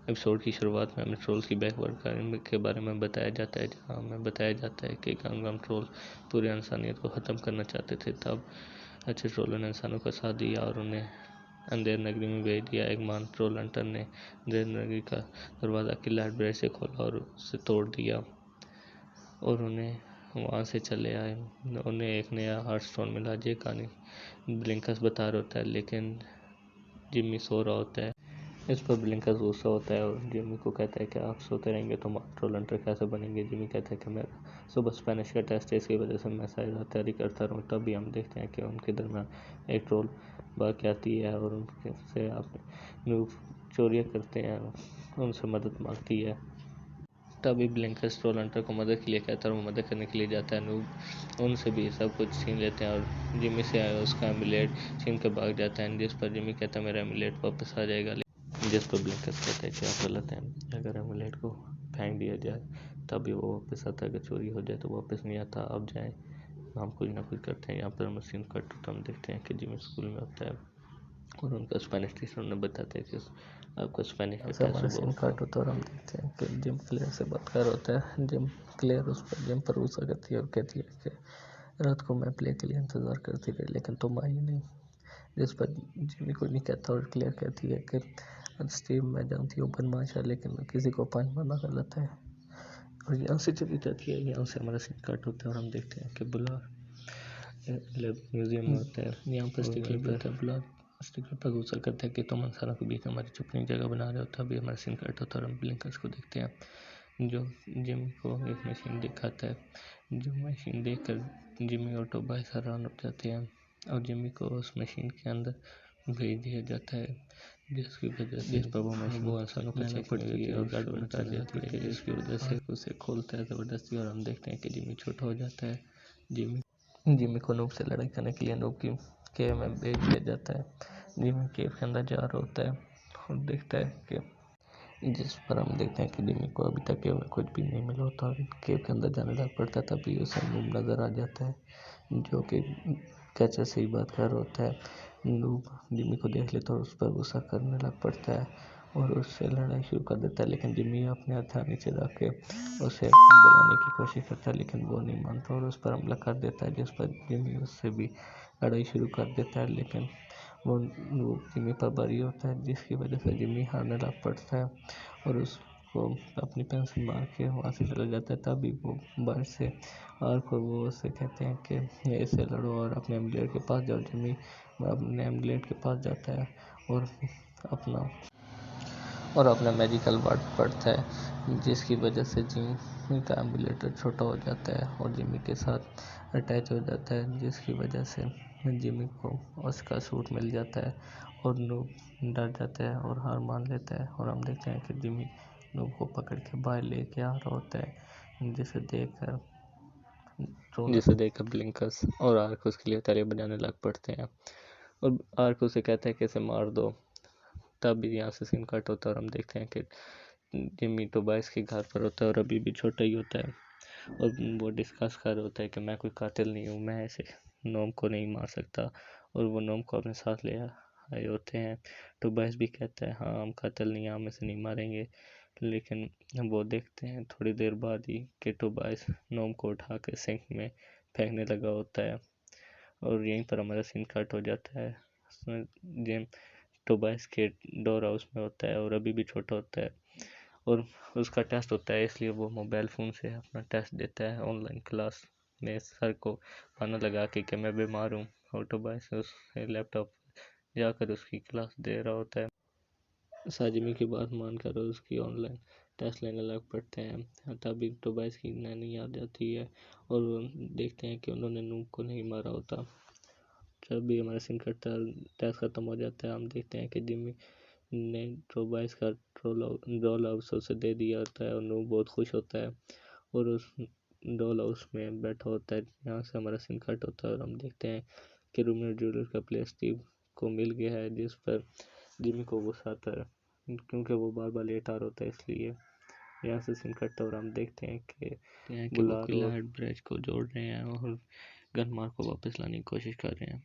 Episode की शुरुआत में हमें ट्रोल्स की बैकवर्ड के बारे में बताया जाता है, जहाँ हमें बताया जाता है कि गम ट्रोल पूरी इंसानियत को ख़त्म करना चाहते थे। तब अच्छे ट्रोलों ने इंसानों का साथ दिया और उन्हें अंधेर नगरी में भेज दिया। एक महान ट्रोल हंटर ने अंधेर नगरी का दरवाज़ा किला ब्रेड से खोला और उसे तोड़ दिया और उन्हें वहाँ से चले आए। उन्हें एक नया हार्ट स्टोन मिला। ये कहानी ब्लिंकस बता रहा होता है, लेकिन जिम्मी सो रहा होता है। इस पर ब्लिंकस गुस्सा होता है और जिम्मी को कहता है कि आप सोते रहेंगे तो ट्रोल हंटर कैसे बनेंगे। जिम्मी कहता है कि मेरा सुबह स्पेनिश का टेस्ट है, इसकी वजह से मैं शायद तैयारी करता रहूँ। तभी हम देखते हैं कि उनके दरमियान एक ट्रोल बाकी आती है और उनसे आप चोरियाँ करते हैं, उनसे मदद मांगती है। तभी ब्लिंकस ट्रोल हंटर को मदद के लिए कहता है और वो मदद करने के लिए जाता है। नूब उनसे भी सब कुछ छीन लेते हैं और जिम्मी से उसका एमुलेट छीन कर भाग जाता है, जिस पर जिम्मी कहता है मेरा एमुलेट वापस आ जाएगा। जिस पर ब्लिंकस कहता है कि आप गलत हैं, अगर एमुलेट को फेंक दिया जाए तभी वो वापस आता है, अगर चोरी हो जाए तो वापस नहीं आता। अब जाए हम कुछ ना कुछ करते हैं। यहाँ पर हम सीन कट तो हम देखते हैं कि जिम्मी स्कूल में होता है और उनका स्पेनिश टीचर उन्हें बताते हैं कि आपका स्पेनिश का टेस्ट सीन कट होता है और हम देखते हैं कि जिम क्लेयर से बात कर होता है। जिम क्लेयर उस पर जिम पर गुस्सा करती है और कहती है कि रात को मैं प्ले के लिए इंतज़ार करती रही लेकिन तुम आई नहीं, जिस पर जिमी कुछ नहीं कहता और क्लेयर कहती है कि स्टीव मैं जानती हूँ बदमाश है लेकिन किसी को पानी मारना गलत है, और यहाँ से चली जाती है। यहाँ से हमारा सीन कट होता है और हम देखते हैं कि बुलार म्यूजियम में होता है। यहाँ पर स्टिकलर पर गुस्सा करता है कि तुम इंसानों के बीच हमारी चुपने की जगह बना रहे हो। तभी हमारा सीन कट होता है और हम ब्लिंकर्स को देखते हैं जो जिमी को एक मशीन दिखाता है। जो मशीन देखकर जिमी और टोबाइस हैरान हो जाते हैं और जिमी को उस मशीन के अंदर भेज दिया जाता है, जिसकी वजह से वो इंसानों को चेक पड़ती है और गड़बड़ कर जाती है, जिसकी वजह से उसे खोलता है ज़बरदस्ती और हम देखते हैं कि जिमी छोटा हो जाता है। जिमी को नूब से लड़ाई करने के लिए नूब की केव में भेज दिया जाता है। जिमी केव के अंदर जा रहा होता है और देखता है कि जिस पर हम देखते हैं कि जिमी को अभी तक केव में कुछ भी नहीं मिला होता और केव के अंदर जाने लग पड़ता है। तभी उसे नूब नज़र आ जाता है जो कि कैचर से ही बात कर रहा होता है। नूब जिमी को देख लेता है और उस पर गुस्सा करने लग पड़ता है और उससे लड़ाई शुरू कर देता है, लेकिन जिमी अपने हथियार नीचे रख के उसे बुलाने की कोशिश करता है, लेकिन वो नहीं मानता और उस पर हमला कर देता है, जिस पर जिमी उससे भी लड़ाई शुरू कर देता है, लेकिन वो जिमी पर भारी होता है, जिसकी वजह से जिमी हारने लग पड़ता है और उसको अपनी पेंसिल मार के वहाँ से चला जाता है। तभी वो बाहर से आर्क और वो उससे कहते हैं कि ऐसे लड़ो और अपने एमुलेट के पास जाओ। जिमी अपने एमुलेट के पास जाता है और अपना मैजिकल वर्ड पढ़ता है, जिसकी वजह से जिमी का एमुलेटर छोटा हो जाता है और जिमी के साथ अटैच हो जाता है, जिसकी वजह से जिमी को उसका सूट मिल जाता है और नूब डर जाता है और हार मान लेता है। और हम देखते हैं कि जिमी नूब को पकड़ के बाहर लेके आ रहा होता है, जिसे देखकर ब्लिंकस और आर्क उसके लिए तालियां बजाने लग पड़ते हैं और आर्क उसे कहता है कि इसे मार दो। तब यहाँ से सीन कट होता है और हम देखते हैं कि जिमी टोबाइस के घर पर होता है और अभी भी छोटा ही होता है और वो डिस्कस कर रहा होता है कि मैं कोई कातिल नहीं हूँ, मैं ऐसे नोम को नहीं मार सकता, और वो नोम को अपने साथ ले आए होते हैं। टोबाइस भी कहता है हाँ हम कातिल नहीं, हम इसे नहीं मारेंगे, लेकिन वो देखते हैं थोड़ी देर बाद ही कि टोबाइस नोम को उठा के सिंक में फेंकने लगा होता है और यहीं पर हमारा सीन कट हो जाता है। जिम टोबाइस के डोर हाउस में होता है और अभी भी छोटा होता है और उसका टेस्ट होता है, इसलिए वो मोबाइल फ़ोन से अपना टेस्ट देता है ऑनलाइन क्लास में सर को बहाना लगा के कि मैं बीमार हूँ, और टोबाइस उस लैपटॉप जाकर उसकी क्लास दे रहा होता है। साजिमी की बात मानकर उसकी ऑनलाइन टेस्ट लेने लग पड़ते हैं। तभी टोबाइस की नैनी आ जाती है और देखते हैं कि उन्होंने नूब को नहीं मारा होता। जब भी हमारा सीन कटता है, टेस्ट खत्म हो जाता है, हम देखते हैं कि जिमी ने टोबाइस का डॉल हाउस उसे दे दिया होता है और नूब बहुत खुश होता है और उस डॉल हाउस में बैठा होता है। यहाँ से हमारा सीन कट होता है और हम देखते हैं कि रोमियो जूलियट का प्ले स्टीव को मिल गया है, जिस पर जिमी को गुस्सा आता है क्योंकि वो बार बार लेट आ रहा होता है, इसलिए यहाँ से सीन कटता है और हम देखते हैं कि वो किला ब्रिज को जोड़ रहे हैं और गनमार्क को वापस लाने की कोशिश कर रहे हैं।